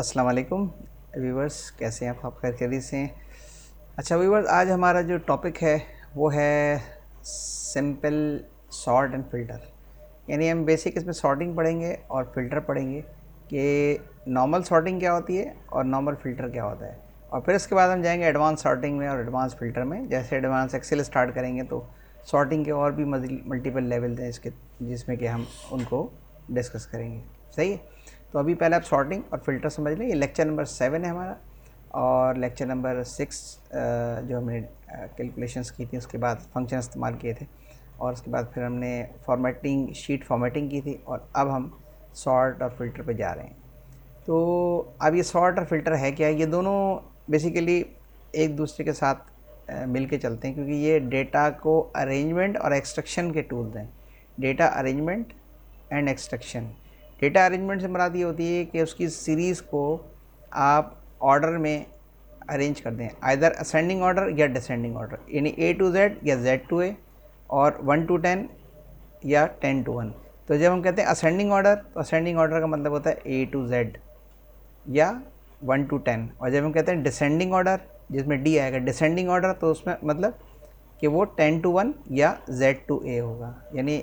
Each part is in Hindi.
अस्सलाम वालेकुम व्यूवर्स, कैसे हैं आप खैरियत से हैं। अच्छा व्यूवर्स, आज हमारा जो टॉपिक है वो है सिंपल सॉर्ट एंड फ़िल्टर। यानी हम बेसिक इसमें सॉर्टिंग पढ़ेंगे और फ़िल्टर पढ़ेंगे कि नॉर्मल सॉर्टिंग क्या होती है और नॉर्मल फ़िल्टर क्या होता है। और फिर इसके बाद हम जाएंगे एडवांस सॉर्टिंग में और एडवांस फ़िल्टर में। जैसे एडवांस एक्सेल स्टार्ट करेंगे तो सॉर्टिंग के और भी मल्टीपल लेवल हैं इसके, जिसमें कि हम उनको डिस्कस करेंगे। सही है। तो अभी पहले आप सॉर्टिंग और फ़िल्टर समझ लें। ये लेक्चर नंबर 7 है हमारा, और लेक्चर नंबर 6 जो हमने कैलकुलेशंस की थी, उसके बाद फंक्शन इस्तेमाल किए थे, और उसके बाद फिर हमने फॉर्मेटिंग, शीट फॉर्मेटिंग की थी, और अब हम सॉर्ट और फ़िल्टर पे जा रहे हैं। तो अब ये सॉर्ट और फ़िल्टर है क्या? ये दोनों बेसिकली एक दूसरे के साथ मिल के चलते हैं, क्योंकि ये डेटा को अरेंजमेंट और एक्सट्रैक्शन के टूल्स हैं। Data arrangement and extraction. Data arrangement से मुराद ये होती है कि उसकी सीरीज़ को आप ऑर्डर में अरेंज कर दें, आइदर असेंडिंग ऑर्डर या डिसेंडिंग ऑर्डर, यानी A to Z या Z to A, और 1 to 10 या 10 to 1। तो जब हम कहते हैं असेंडिंग ऑर्डर, तो असेंडिंग ऑर्डर का मतलब होता है A to Z या 1 to 10। और जब हम कहते हैं डिसेंडिंग ऑर्डर, जिसमें D आएगा, डिसेंडिंग ऑर्डर, तो उसमें मतलब कि वो 10 to 1 या Z to A होगा। यानी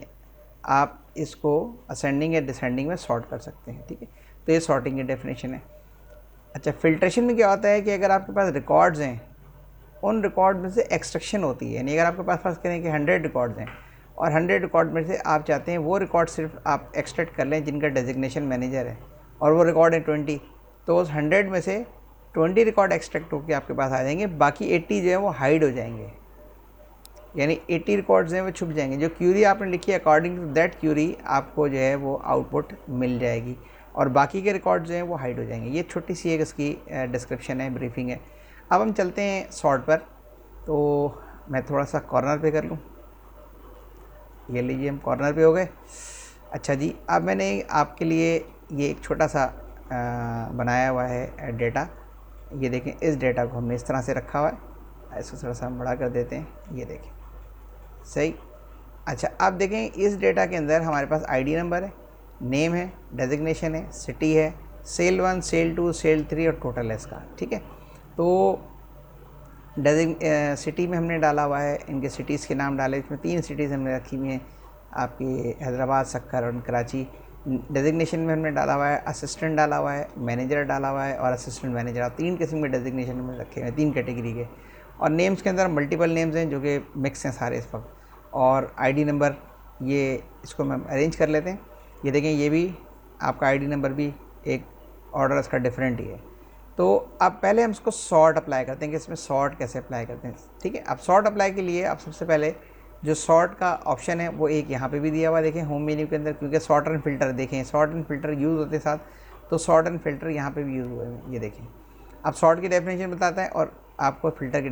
आप इसको असेंडिंग या डिसेंडिंग में सॉर्ट कर सकते हैं। ठीक है, तो ये सॉर्टिंग की डेफिनेशन है। अच्छा, फिल्ट्रेशन में क्या होता है कि अगर आपके पास रिकॉर्ड्स हैं, उन रिकॉर्ड में से एक्सट्रैक्शन होती है। यानी अगर आपके पास फर्स्ट करें कि 100 रिकॉर्ड्स हैं, और 100 रिकॉर्ड में से आप चाहते हैं वो रिकॉर्ड सिर्फ आप एक्सट्रैक्ट कर लें जिनका डेजिग्नेशन मैनेजर है, और वो रिकॉर्ड है 20, तो उस 100 में से 20 रिकॉर्ड एक्सट्रैक्ट होकर आपके पास आ जाएंगे, बाकी 80 जो है वो हाइड हो जाएंगे। यानी 80 रिकॉर्ड्स हैं वो छुप जाएंगे। जो क्यूरी आपने लिखी है, अकॉर्डिंग टू दैट क्यूरी आपको जो है वो आउटपुट मिल जाएगी, और बाकी के रिकॉर्ड्स जो हैं वो हाइड हो जाएंगे। ये छोटी सी एक इसकी डिस्क्रिप्शन है, ब्रीफिंग है। अब हम चलते हैं सॉर्ट पर। तो मैं थोड़ा सा कॉर्नर पे कर लूँ। ये लीजिए, हम कॉर्नर पे हो गए। अच्छा जी, अब मैंने आपके लिए ये एक छोटा सा बनाया हुआ है डेटा। ये देखें, इस डेटा को हमने इस तरह से रखा हुआ है। इसको थोड़ा सा हम बड़ा कर देते हैं, ये देखें। सही। अच्छा, आप देखें इस डेटा के अंदर हमारे पास आईडी नंबर है, नेम है, डेजिग्नेशन है, सिटी है, सेल 1, सेल 2, सेल 3 और टोटल है इसका। ठीक है, तो सिटी में हमने डाला हुआ है, इनके सिटीज़ के नाम डाले। इसमें 3 सिटीज़ हमने रखी हुई हैं, आपकी हैदराबाद, सक्कर और कराची। डेजिग्नेशन में हमने डाला हुआ है, असिस्टेंट डाला हुआ है, मैनेजर डाला हुआ है और असिस्टेंट मैनेजर। 3 किस्म के डेजिग्नेशन में रखे हुए हैं, 3 कैटेगरी के। और नेम्स के अंदर मल्टीपल नेम्स हैं जो कि मिक्स हैं सारे इस वक्त। और आईडी नंबर, ये इसको हम अरेंज कर लेते हैं। ये देखें, ये भी आपका आईडी नंबर भी एक ऑर्डर इसका डिफरेंट ही है। तो अब पहले हम इसको सॉर्ट अप्लाई करते हैं कि इसमें सॉर्ट कैसे अप्लाई करते हैं। ठीक है, अब सॉर्ट अप्लाई के लिए आप सबसे पहले जो सॉर्ट का ऑप्शन है वो एक यहाँ पे भी दिया हुआ, देखें होम मेन्यू के अंदर, क्योंकि सॉर्ट एंड फ़िल्टर देखें, सॉर्ट एंड फ़िल्टर यूज़ होते साथ, तो सॉर्ट एंड फ़िल्टर यहाँ पे भी यूज़ हुए हैं। ये देखें, अब सॉर्ट की डेफिनेशन बताता है और आपको फ़िल्टर की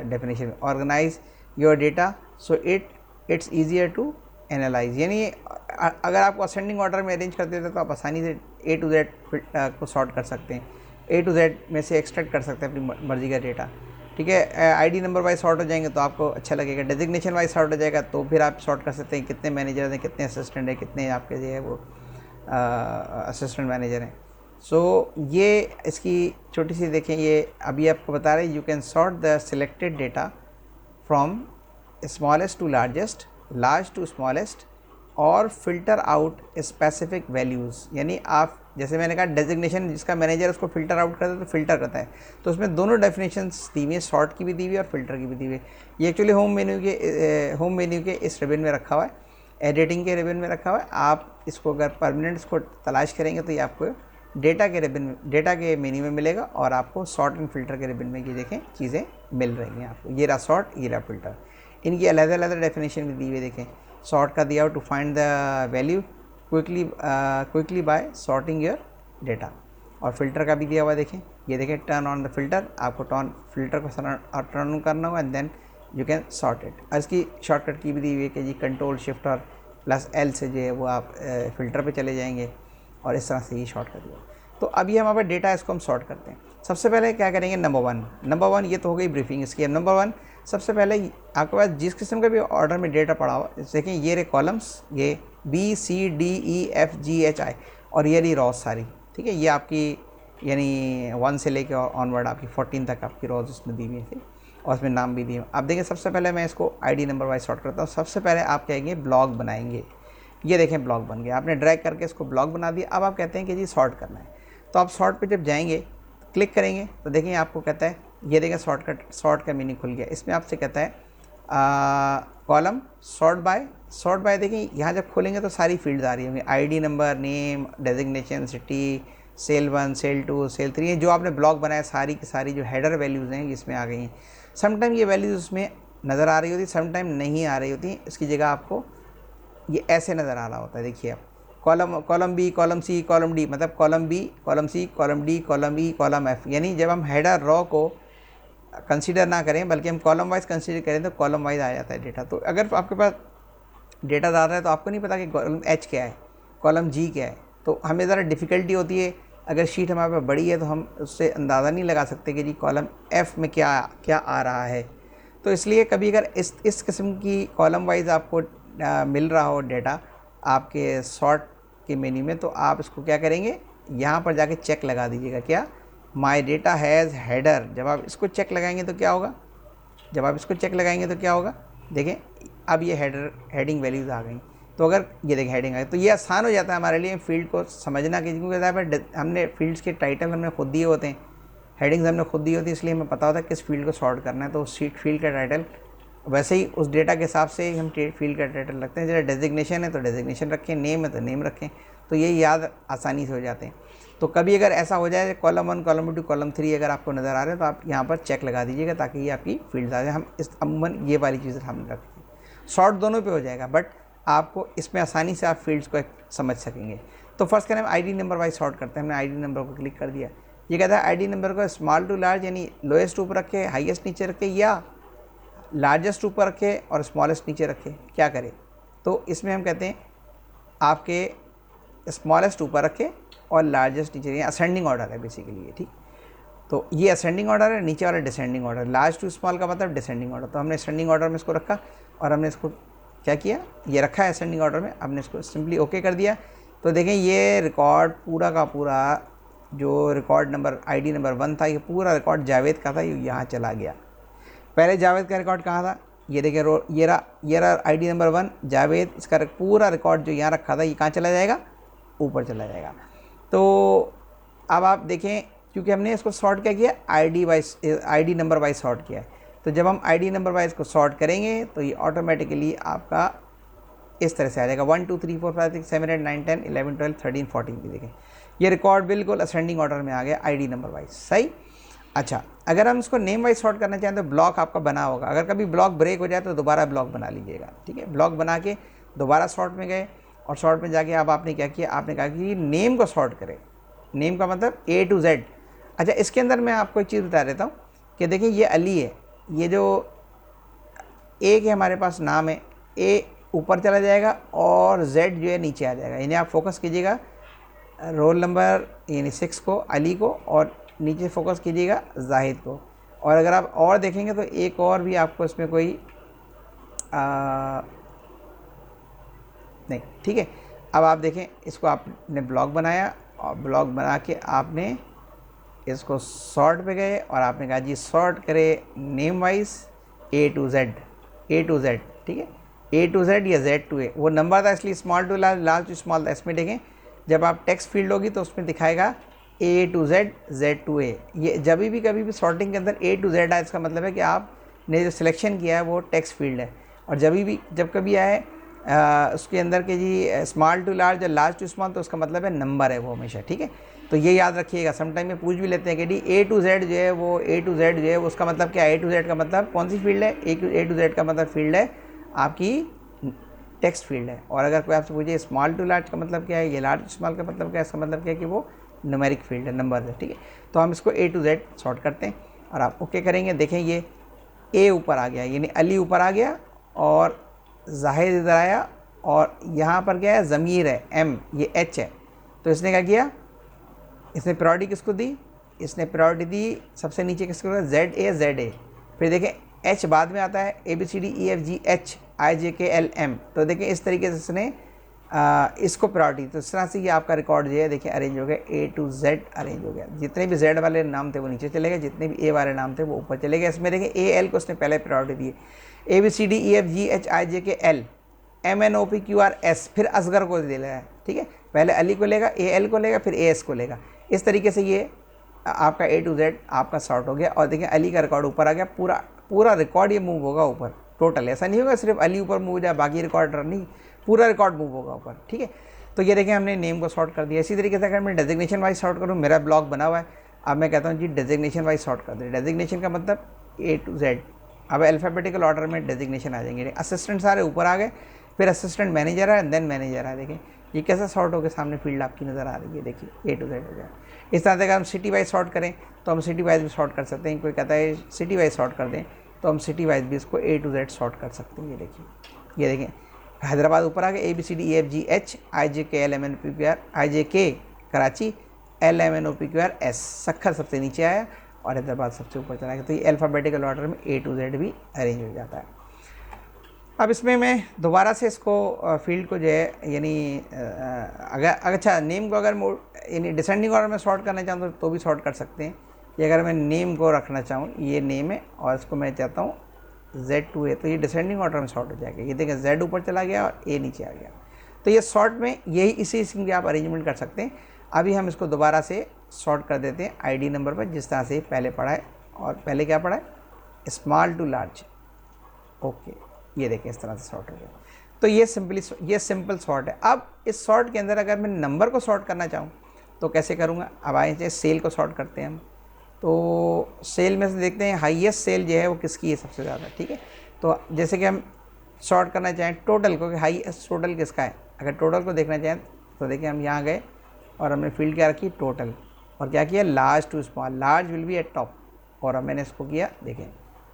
definition. Organise your data so it's easier to analyse. यानी अगर आपको असेंडिंग ऑर्डर में अरेंज करते थे तो आप आसानी से A to Z को सॉर्ट कर सकते हैं, A to Z में से एक्सट्रैक्ट कर सकते हैं अपनी मर्ज़ी का डेटा। ठीक है, आईडी नंबर वाइज सॉर्ट हो जाएंगे तो आपको अच्छा लगेगा। डेजिग्नेशन वाइज सॉर्ट हो जाएगा तो फिर आप सॉर्ट कर सकते हैं कितने मैनेजर हैं, कितने असिस्टेंट हैं, कितने आपके जो है वो असिस्टेंट मैनेजर हैं। सो ये इसकी छोटी सी देखें, ये अभी आपको बता रहे हैं, you can sort the selected data from smallest to largest, large to smallest, और फिल्टर आउट स्पेसिफिक वैल्यूज़। यानी आप, जैसे मैंने कहा, डेजिग्नेशन जिसका मैनेजर उसको फ़िल्टर आउट करता है तो फ़िल्टर करता है, तो उसमें दोनों डेफिनेशंस दी हुई है, सॉर्ट की भी दी हुई है और फिल्टर की भी दी हुई है। ये एक्चुअली होम मेन्यू के इस रिबन में रखा हुआ है, एडिटिंग के रिबन में रखा हुआ है। आप इसको अगर परमानेंट इसको तलाश करेंगे तो ये आपको डेटा के रिबन में, डेटा के मेन्यू में मिलेगा, और आपको सॉर्ट एंड फिल्टर के रिबन में ये देखें चीज़ें मिल रही हैं आपको। ये रहा सॉर्ट, ये रहा फिल्टर। इनकी अलग-अलग डेफिनेशन भी दी हुई है। देखें, सॉर्ट का दिया हो, to find the value quickly by sorting your data. और फिल्टर का भी दिया हुआ, देखें, ये देखें, टर्न ऑन द फिल्टर, आपको फिल्टर को टर्न ऑन करना होगा and then you can sort it. और इसकी शॉर्टकट की भी दी हुई है कि जी कंट्रोल शिफ्ट और +L से जो है वो आप फ़िल्टर पे चले जाएंगे, और इस तरह से ही शॉर्टकट दिया। तो अभी हमारे पास डेटा, इसको हम सॉर्ट करते हैं। सबसे पहले क्या करेंगे, नंबर वन, ये तो हो गई ब्रीफिंग इसकी। नंबर 1, सबसे पहले आपके पास जिस किस्म का भी ऑर्डर में डेटा पड़ा हुआ, देखें ये रहे कॉलम्स, ये B C D E F G H I, और ये रही रॉस सारी। ठीक है, ये आपकी यानी 1 से लेके ऑनवर्ड आपकी 14 तक आपकी रोज उसमें दी हुई थी और उसमें नाम भी दिए। आप देखिए सबसे पहले मैं इसको आईडी नंबर वाइज सॉर्ट करता हूँ। सबसे पहले आप कहेंगे ब्लॉग बनाएंगे, ये देखें ब्लॉग बन गया, आपने ड्रैग करके इसको ब्लॉग बना दिया। अब आप कहते हैं कि जी सॉर्ट करना है, तो आप सॉर्ट पे जब जाएंगे क्लिक करेंगे तो देखें आपको कहता है, ये देखें सॉर्ट का मीनिंग खुल गया। इसमें आपसे कहता है कॉलम सॉर्ट बाय देखिए यहाँ जब खोलेंगे तो सारी फील्ड्स आ रही होंगी, ID number, name, designation, city, sale 1, sale 2, sale 3, जो आपने ब्लॉक बनाया सारी की सारी जो हेडर वैल्यूज़ हैं इसमें आ गई हैं। समटाइम ये वैल्यूज़ उसमें नज़र आ रही होती, समटाइम नहीं आ रही होती, इसकी जगह आपको ये ऐसे नज़र आ रहा होता है। देखिए आप column B, column C, column D, मतलब column B, column C, column D, column E, column F, यानी जब हम हेडर रॉ को कंसीडर ना करें बल्कि हम कॉलम वाइज कंसीडर करें तो कॉलम वाइज आ जाता है डेटा। तो अगर आपके पास डेटा ज़्यादा है तो आपको नहीं पता कि कॉलम एच क्या है, कॉलम जी क्या है, तो हमें ज़रा डिफ़िकल्टी होती है। अगर शीट हमारे पास बड़ी है तो हम उससे अंदाज़ा नहीं लगा सकते कि जी कॉलम एफ़ में क्या क्या आ रहा है। तो इसलिए कभी अगर इस किस्म की कॉलम वाइज आपको मिल रहा हो डेटा आपके सॉर्ट के मेन्यू में, तो आप इसको क्या करेंगे, यहाँ पर जाके चेक लगा दीजिएगा, क्या माई डेटा हैज़ हेडर। जब आप इसको चेक लगाएंगे तो क्या होगा, देखें अब ये हेडिंग वैल्यूज़ आ गई। तो अगर ये देखें हेडिंग आ गई तो ये आसान हो जाता है हमारे लिए फील्ड को समझना, कि क्योंकि हमने फील्ड्स के टाइटल हमने खुद दिए होते हैं, हेडिंग्स हमने खुद दी होती है, इसलिए हमें पता होता है किस फील्ड को सॉर्ट करना है। तो उस फील्ड का टाइटल वैसे ही उस डेटा के हिसाब से हम फील्ड का टाइटल रखते हैं। जैसे डेजिग्नेशन है तो डेजिग्नेशन रखें, नेम है तो नेम रखें, तो ये याद आसानी से हो जाते हैं। तो कभी अगर ऐसा हो जाए कॉलम 1, कॉलम 2, कॉलम 3 अगर आपको नज़र आ रहे हैं तो आप यहाँ पर चेक लगा दीजिएगा ताकि ये आपकी फील्ड आ जाए। हम इस अमूमन ये वाली चीज़ें हम रखते हैं। सॉर्ट दोनों पे हो जाएगा बट आपको इसमें आसानी से आप फील्ड्स को समझ सकेंगे। तो फर्स्ट करें हम आईडी नंबर वाइज सॉर्ट करते हैं। हमने आईडी नंबर को क्लिक कर दिया, ये कहता है आईडी नंबर को स्मॉल टू लार्ज यानी लोएस्ट ऊपर रखे, हाईएस्ट नीचे रखे, या लार्जेस्ट ऊपर रखे और स्मॉलेस्ट नीचे रखे, क्या करें। तो इसमें हम कहते हैं आपके स्मॉलेस्ट ऊपर रखे और लार्जेस्ट नीचे, ये असेंडिंग ऑर्डर है बेसिकली ये, ठीक। तो ये असेंडिंग ऑर्डर है, नीचे वाला descending order, large to small का मतलब डिसेंडिंग ऑर्डर। तो हमने असेंडिंग ऑर्डर में इसको रखा और हमने इसको क्या किया, ये रखा है असेंडिंग ऑर्डर में, हमने इसको सिंपली ओके कर दिया। तो देखें ये रिकॉर्ड पूरा का पूरा जो रिकॉर्ड नंबर आईडी नंबर 1 था, ये पूरा रिकॉर्ड जावेद का था, ये यहाँ चला गया। पहले जावेद का रिकॉर्ड कहाँ था, ये देखिए ये रहा आईडी नंबर 1 जावेद, इसका पूरा रिकॉर्ड जो यहाँ रखा था ये कहाँ चला जाएगा, ऊपर चला जाएगा। तो अब आप देखें क्योंकि हमने इसको सॉर्ट क्या किया, आईडी नंबर वाइज सॉर्ट किया है। तो जब हम आईडी नंबर वाइज को सॉर्ट करेंगे तो ये ऑटोमेटिकली आपका इस तरह से आ जाएगा 1 2 3 4 5 6 7 8 9 10 11 12 13 14 भी देखें ये रिकॉर्ड बिल्कुल असेंडिंग ऑर्डर में आ गया आईडी नंबर वाइज, सही। अच्छा, अगर हम इसको नेम वाइज सॉर्ट करना चाहें तो ब्लॉक आपका बना होगा, अगर कभी ब्लॉक ब्रेक हो जाए तो दोबारा ब्लॉक बना लीजिएगा, ठीक है। ब्लॉक बना के दोबारा सॉर्ट में गए और सॉर्ट में जाके अब आपने क्या किया, आपने कहा कि नेम को सॉर्ट करें। नेम का मतलब A to Z। अच्छा, इसके अंदर मैं आपको एक चीज़ बता देता हूँ कि देखिए ये अली है, ये जो ए के हमारे पास नाम है, ए ऊपर चला जाएगा और Z जो है नीचे आ जाएगा। यानी आप फोकस कीजिएगा रोल नंबर यानी 6 को, अली को, और नीचे फोकस कीजिएगा जाहिद को। और अगर आप और देखेंगे तो एक और भी आपको इसमें कोई नहीं, ठीक है। अब आप देखें इसको आपने ब्लॉक बनाया और ब्लॉक बना के आपने इसको सॉर्ट पे गए और आपने कहा जी सॉर्ट करे name wise A to Z, ठीक है। A to Z या Z to A, वो नंबर था इसलिए small to large, large to small था। इसमें देखें जब आप टेक्स्ट फील्ड होगी तो उसमें दिखाएगा A to Z, Z to A। ये जब भी कभी भी सॉर्टिंग के अंदर A to Z आए इसका मतलब है कि आपने जो सिलेक्शन किया है वो टेक्स्ट फील्ड है। और जब कभी आए उसके अंदर के जी स्मॉल टू लार्ज या लार्ज टू स्मॉल तो उसका मतलब है नंबर है वो हमेशा, ठीक है। तो ये याद रखिएगा। समटाइम में पूछ भी लेते हैं कि डी A to Z जो है वो A to Z जो है उसका मतलब क्या है। A to Z का मतलब कौन सी फील्ड है, A to Z का मतलब फील्ड है आपकी टेक्स्ट फील्ड है। और अगर कोई आपसे पूछे स्मॉल टू लार्ज का मतलब क्या है, ये लार्ज टू स्मॉल का मतलब क्या है, इसका मतलब क्या है कि वो न्यूमेरिक फील्ड है, नंबर है, ठीक है। तो हम इसको A to Z सॉर्ट करते हैं और आप ओके करेंगे। देखें ये A ऊपर आ गया यानी अली ऊपर आ गया और जाहिद इधर आया और यहाँ पर क्या है ज़मीर है M, ये H है। तो इसने क्या किया, इसने प्रायोरिटी किसको दी, इसने प्रायोरिटी दी सबसे नीचे किसको, ZA। फिर देखें H बाद में आता है ABCDEFGH IJKLM। तो देखें इस तरीके से इसने इसको प्रायोरिटी, तो इस तरह से ये आपका रिकॉर्ड जो है देखिए अरेंज हो गया, A to Z अरेंज हो गया। जितने भी Z वाले नाम थे वो नीचे चले गए, जितने भी A वाले नाम थे वो ऊपर चले गए। इसमें देखिए AL को उसने पहले प्रायोरिटी दी, ABCDEFGHIJKL MNOPQRS, फिर असगर को दे रहा है, ठीक है। पहले अली को लेगा, AL को लेगा, फिर AS को लेगा। इस तरीके से ये आपका A to Z आपका सॉर्ट हो गया। और देखिए अली का रिकॉर्ड ऊपर आ गया, पूरा पूरा रिकॉर्ड ये मूव होगा ऊपर टोटल, ऐसा नहीं होगा सिर्फ अली ऊपर मूव हो जाए बाकी रिकॉर्ड नहीं, पूरा रिकॉर्ड मूव होगा ऊपर, ठीक है। तो ये देखें हमने नेम को सॉर्ट कर दिया। इसी तरीके से अगर मैं डेजिग्नेशन वाइज सॉर्ट करूँ, मेरा ब्लॉक बना हुआ है, अब मैं कहता हूँ जी डेजिग्नेशन वाइज सॉर्ट कर दे। डेजिग्नेशन का मतलब A to Z, अब अल्फ़ाबेटिकल ऑर्डर में डेजिग्नेशन आ जाएंगे। असिस्टेंट सारे ऊपर आ गए, फिर असिस्टेंट मैनेजर है, देन मैनेजर है। देखें ये कैसा सॉर्ट होकर सामने फील्ड आपकी नज़र आ रही है, देखिए A to Z हो गया। इस तरह से अगर हम सिटी वाइज सॉर्ट करें तो हम सिटी वाइज भी सॉर्ट कर सकते हैं। कोई कहता है सिटी वाइज सॉर्ट कर दें, तो हम सिटी वाइज भी इसको A to Z सॉर्ट कर सकते हैं। ये देखें हैदराबाद ऊपर आ गया, ABCDEFGHIJKLMNOPQR, IJK Karachi, LMNOPQRS, Sukkur सबसे नीचे आया और हैदराबाद सबसे ऊपर चला गया। तो ये अल्फ़ाबेटिकल ऑर्डर में A to Z भी अरेंज हो जाता है। अब इसमें मैं दोबारा से इसको फील्ड को जो है यानी अगर अच्छा नेम को अगर यानी डिसेंडिंग ऑर्डर में सॉर्ट करना चाहूँ तो भी सॉर्ट कर सकते हैं। कि अगर मैं नेम को रखना चाहूँ, ये नेम है और इसको मैं चाहता हूँ Z to A, तो ये डिसेंडिंग ऑर्डर में सॉर्ट हो जाएगा। ये देखें Z ऊपर चला गया और A नीचे आ गया। तो ये सॉर्ट में यही इसी किस्म के आप अरेंजमेंट कर सकते हैं। अभी हम इसको दोबारा से सॉर्ट कर देते हैं ID नंबर पर, जिस तरह से पहले पढ़ा है। और पहले क्या पढ़ा है, स्मॉल टू लार्ज, ओके। ये देखें इस तरह से सॉर्ट हो गया। तो ये सिंपल सॉर्ट है। अब इस सॉर्ट के अंदर अगर मैं नंबर को सॉर्ट करना चाहूँ तो कैसे करूँगा। अब आए थे सेल को सॉर्ट करते हैं हम। तो सेल में से देखते हैं हाईएस्ट सेल जो है वो किसकी है सबसे ज़्यादा, ठीक है। तो जैसे कि हम सॉर्ट करना चाहें टोटल को कि हाईएस्ट टोटल किसका है, अगर टोटल को देखना चाहें तो देखिए हम यहाँ गए और हमने फील्ड क्या रखी, टोटल, और क्या किया, large to small, large will be at top. और अब मैंने इसको किया, देखें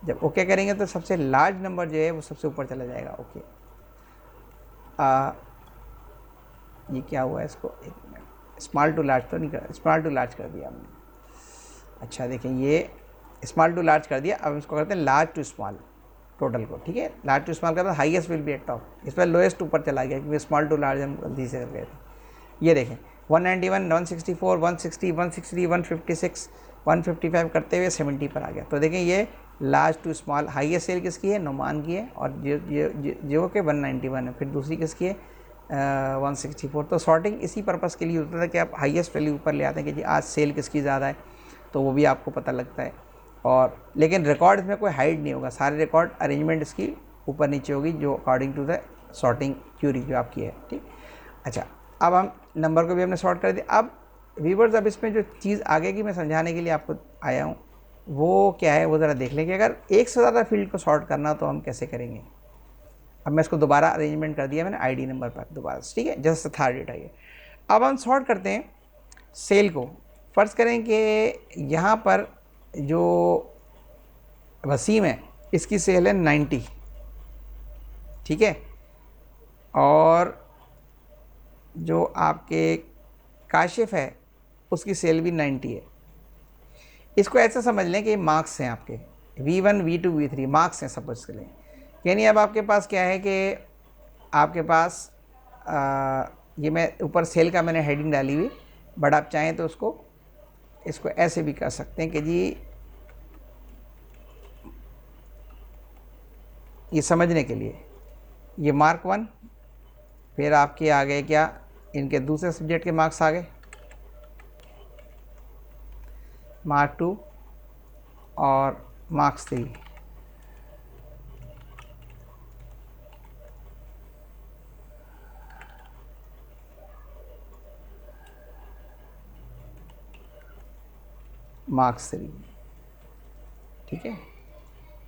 जब ओके करेंगे तो सबसे लार्ज नंबर जो है वो सबसे ऊपर चला जाएगा, ओके। ये क्या हुआ है, इसको एक मिनट, स्मॉल टू लार्ज तो नहीं कर, स्मॉल टू लार्ज कर दिया हमने। अच्छा देखें ये स्मॉल टू लार्ज कर दिया। अब इसको करते हैं लार्ज टू स्मॉल टोटल को, ठीक है। लार्ज टू स्मॉल का highest will be at top, इस पर लोएस्ट ऊपर चला गया क्योंकि स्मॉल टू लार्ज हम गलती से कर गए थे। ये देखें 191, 164, 160, 163, 156, 155 करते हुए 70 पर आ गया। तो देखें ये large to small highest sale किसकी है, नुमान की है, और जो कि 191 है। फिर दूसरी किसकी है, 164। तो सॉर्टिंग इसी पर्पज़ के लिए होता है कि आप हाईएस्ट वैल्यू ऊपर ले आते हैं कि जी आज सेल किसकी ज़्यादा है, तो वो भी आपको पता लगता है। और लेकिन रिकॉर्ड इसमें कोई हाइड नहीं होगा, सारे रिकॉर्ड अरेंजमेंट इसकी ऊपर नीचे होगी जो according to the sorting query जो आपकी है, ठीक। अच्छा अब हम नंबर को भी हमने सॉर्ट कर दिया। अब व्यूअर्स, अब इसमें जो चीज़ आगे की मैं समझाने के लिए आपको आया हूँ वो क्या है, वो ज़रा देख लें कि अगर एक से ज़्यादा फील्ड को सॉर्ट करना तो हम कैसे करेंगे। अब मैं इसको दोबारा अरेंजमेंट कर दिया मैंने ID नंबर पर दोबारा, ठीक है, जैसे था डेटा ये। अब हम सॉर्ट करते हैं सेल को। फ़र्ज़ करें कि यहाँ पर जो वसीम है इसकी सेल है 90, ठीक है, और जो आपके काशिफ है उसकी सेल भी 90 है। इसको ऐसा समझ लें कि मार्क्स हैं आपके V1, V2, V3 मार्क्स हैं सपोज के लिए। यानी अब आपके पास क्या है कि आपके पास ये मैं ऊपर सेल का मैंने हेडिंग डाली हुई, बट आप चाहें तो इसको ऐसे भी कर सकते हैं कि जी ये समझने के लिए ये मार्क 1, फिर आपके आ गए क्या, इनके दूसरे सब्जेक्ट के मार्क्स आ गए, मार्क 2 और मार्क्स 3। मार्क्स 3, ठीक है।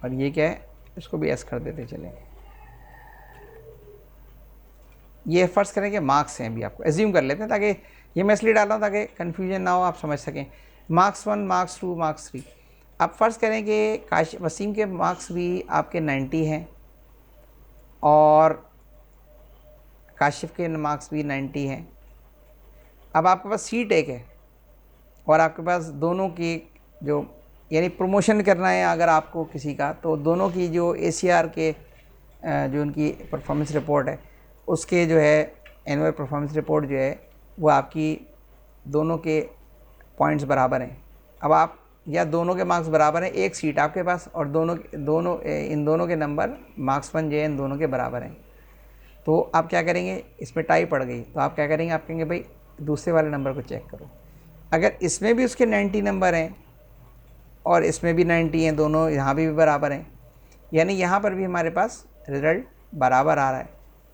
और ये क्या है, इसको भी एस कर देते चलें। ये फ़र्ज़ करें कि मार्क्स हैं, अभी आपको एज्यूम कर लेते हैं ताकि ये मैं इसलिए डाला हूँ ताकि कन्फ्यूजन ना हो, आप समझ सकें। Marks 1, marks 2, marks 3। अब फ़र्ज़ करें कि वसीम के मार्क्स भी आपके 90 हैं और काशिफ के मार्क्स भी 90 हैं। अब आपके पास सीट एक है और आपके पास दोनों की जो यानी प्रमोशन करना है अगर आपको किसी का, तो दोनों की जो ACR के जो उनकी परफॉर्मेंस रिपोर्ट है उसके जो है एनुअल परफॉर्मेंस रिपोर्ट जो है वो आपकी दोनों के पॉइंट्स बराबर हैं। अब आप या दोनों के मार्क्स बराबर हैं, एक सीट आपके पास और इन दोनों के नंबर मार्क्स 1 जो है इन दोनों के बराबर हैं। तो आप क्या करेंगे, इसमें टाई पड़ गई तो आप क्या करेंगे, आप कहेंगे भाई दूसरे वाले नंबर को चेक करो। अगर इसमें भी उसके 90 नंबर हैं और इसमें भी 90 हैं, दोनों यहाँ भी बराबर हैं, यानी यहाँ पर भी हमारे पास रिज़ल्ट बराबर आ रहा है,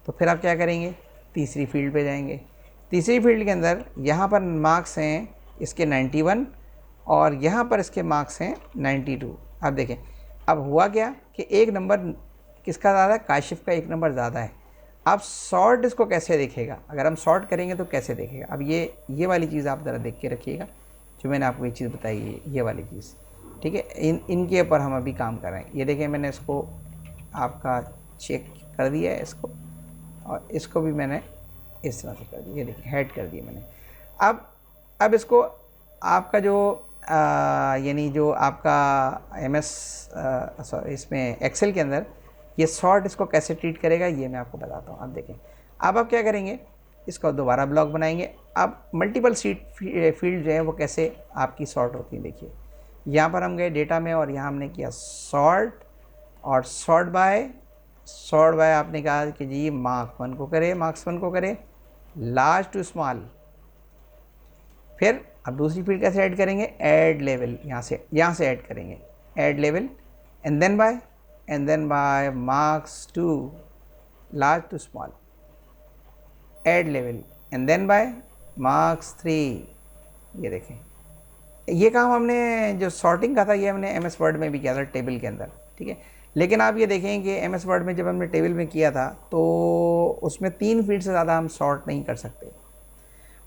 तो फिर आप क्या करेंगे, तीसरी फील्ड पे जाएंगे। तीसरी फील्ड के अंदर यहाँ पर मार्क्स हैं इसके 91 और यहाँ पर इसके मार्क्स हैं 92। अब देखें अब हुआ क्या कि एक नंबर किसका ज़्यादा है, काशिफ का एक नंबर ज़्यादा है। आप सॉर्ट इसको कैसे देखेगा, अगर हम सॉर्ट करेंगे तो कैसे देखेगा। अब ये वाली चीज़ आप ज़रा देख के रखिएगा, जो मैंने आपको ये चीज़ बताई है, ये वाली चीज़, ठीक है। इनके ऊपर हम अभी काम कर रहे हैं। ये देखें मैंने इसको आपका चेक कर दिया है इसको, और इसको भी मैंने इस तरह से कर दिया, ये देखिए हेड कर दिया मैंने। अब इसको आपका जो यानी जो आपका इसमें एक्सेल के अंदर ये सॉर्ट इसको कैसे ट्रीट करेगा ये मैं आपको बताता हूँ। अब देखें, अब आप क्या करेंगे, इसको दोबारा ब्लॉक बनाएंगे। अब मल्टीपल फील्ड जो है वो कैसे आपकी सॉर्ट होती है, देखिए यहाँ पर हम गए डेटा में और यहाँ हमने किया सॉर्ट, और सॉर्ट बाय आपने कहा कि जी मार्क्स 1 को करे लार्ज टू स्मॉल। फिर अब दूसरी फील्ड कैसे ऐड करेंगे, ऐड लेवल, यहाँ से ऐड करेंगे, add level and then by marks 2 large to small, add level and then by marks 3। ये देखें, ये काम हमने जो सॉर्टिंग का था ये हमने MS वर्ड में भी किया था टेबल के अंदर, ठीक है। लेकिन आप ये देखें कि MS वर्ड में जब हमने टेबल में किया था तो उसमें 3 फील्ड से ज़्यादा हम सॉर्ट नहीं कर सकते।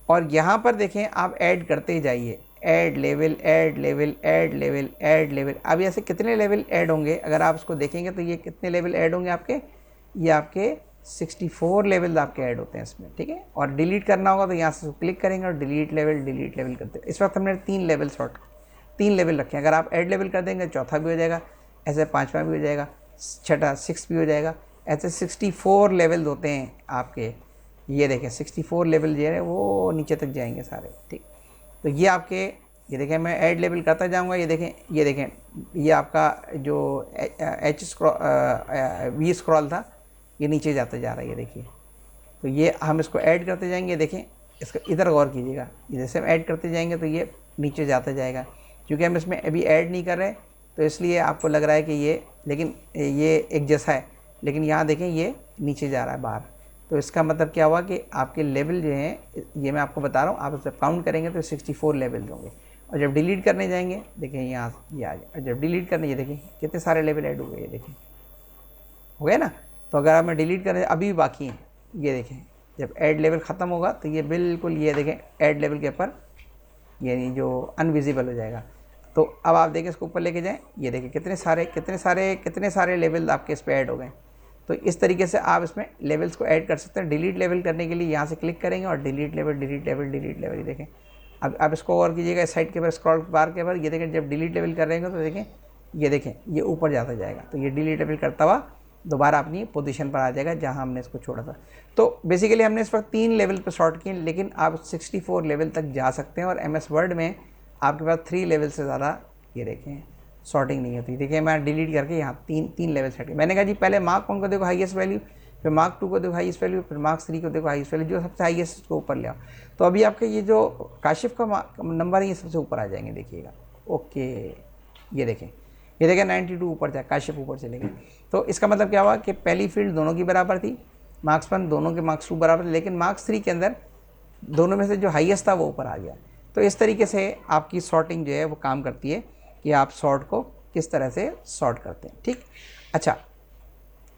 और यहाँ पर देखें आप ऐड करते जाइए, add level add level add level add level. अब ऐसे कितने लेवल ऐड होंगे, अगर आप उसको देखेंगे तो ये कितने लेवल ऐड होंगे आपके, ये आपके 64 लेवल आपके ऐड होते हैं इसमें, ठीक है। और डिलीट करना होगा तो यहाँ से क्लिक करेंगे और डिलीट लेवल करते हैं। इस वक्त हमने 3 लेवल रखे हैं। अगर आप ऐड लेवल कर देंगे चौथा भी हो जाएगा, ऐसे 5वां भी हो जाएगा, छठा 6 भी हो जाएगा, ऐसे 64 लेवल होते हैं आपके। ये देखें 64 लेवल जो है वो नीचे तक जाएंगे सारे, ठीक। तो ये आपके, ये देखें मैं ऐड लेवल करता जाऊंगा, ये देखें ये आपका जो वी स्क्रॉल था ये नीचे जाता जा रहा है, ये देखिए। तो ये हम इसको ऐड करते जाएंगे, देखें इसको इधर गौर कीजिएगा, जैसे हम ऐड करते जाएंगे तो ये नीचे जाता जाएगा। क्योंकि हम इसमें अभी ऐड नहीं कर रहे तो इसलिए आपको लग रहा है कि ये, लेकिन ये एक जैसा है, लेकिन यहाँ देखें ये नीचे जा रहा है बाहर। तो इसका मतलब क्या हुआ कि आपके लेवल जो हैं, ये मैं आपको बता रहा हूँ, आप उसे काउंट करेंगे तो 64 लेवल होंगे। और जब डिलीट करने जाएंगे देखें यहाँ ये आ गया, और जब डिलीट करने, ये देखें कितने सारे लेवल ऐड हो गए, ये देखें हो गए ना। तो अगर हमें डिलीट करें अभी भी बाकी हैं, ये देखें जब ऐड लेवल ख़त्म होगा तो ये बिल्कुल, ये देखें ऐड लेवल के ऊपर यानी जो अनविजिबल हो जाएगा। तो अब आप देखें इसको ऊपर लेके जाएं, ये देखें कितने सारे लेवल आपके इस पर ऐड हो गए। तो इस तरीके से आप इसमें लेवल्स को ऐड कर सकते हैं। डिलीट लेवल करने के लिए यहाँ से क्लिक करेंगे और डिलीट लेवल, ये देखें। अब आप इसको और कीजिएगा इस साइड के ऊपर, स्क्रॉल बार के ऊपर, ये देखें जब डिलीट लेवल कर रहे हैं तो देखें ये ऊपर जाता जाएगा। तो ये डिलीट लेवल करता हुआ दोबारा अपनी पोजीशन पर आ जाएगा जहाँ हमने इसको छोड़ा था। तो बेसिकली हमने इस वक्त 3 लेवल पर शॉर्ट किए, लेकिन आप 64 लेवल तक जा सकते हैं। और MS वर्ड में आपके पास 3 लेवल से ज़्यादा, ये देखें सॉर्टिंग नहीं होती। देखिए मैं डिलीट करके यहाँ तीन लेवल सेट किया। मैंने कहा जी पहले मार्क 1 को देखो हाईएस्ट वैल्यू, फिर मार्क 2 को देखो हाईएस्ट वैल्यू, फिर मार्क्स 3 को देखो हाईएस्ट वैल्यू, जो सबसे हाईएस्ट उसको ऊपर ले आओ। तो अभी आपके ये जो काशिफ का नंबर है ये सबसे ऊपर आ जाएंगे, देखिएगा। ओके, ये देखें 92 ऊपर जाए, काशिफ ऊपर चले गए। तो इसका मतलब क्या हुआ कि पहली फील्ड दोनों की बराबर थी, मार्क्स 1 दोनों के मार्क्स 2 बराबर थे, लेकिन मार्क्स 3 के अंदर दोनों में से जो हाईएस्ट था वो ऊपर आ गया। तो इस तरीके से आपकी सॉर्टिंग जो है वो काम करती है कि आप सॉर्ट को किस तरह से सॉर्ट करते हैं, ठीक। अच्छा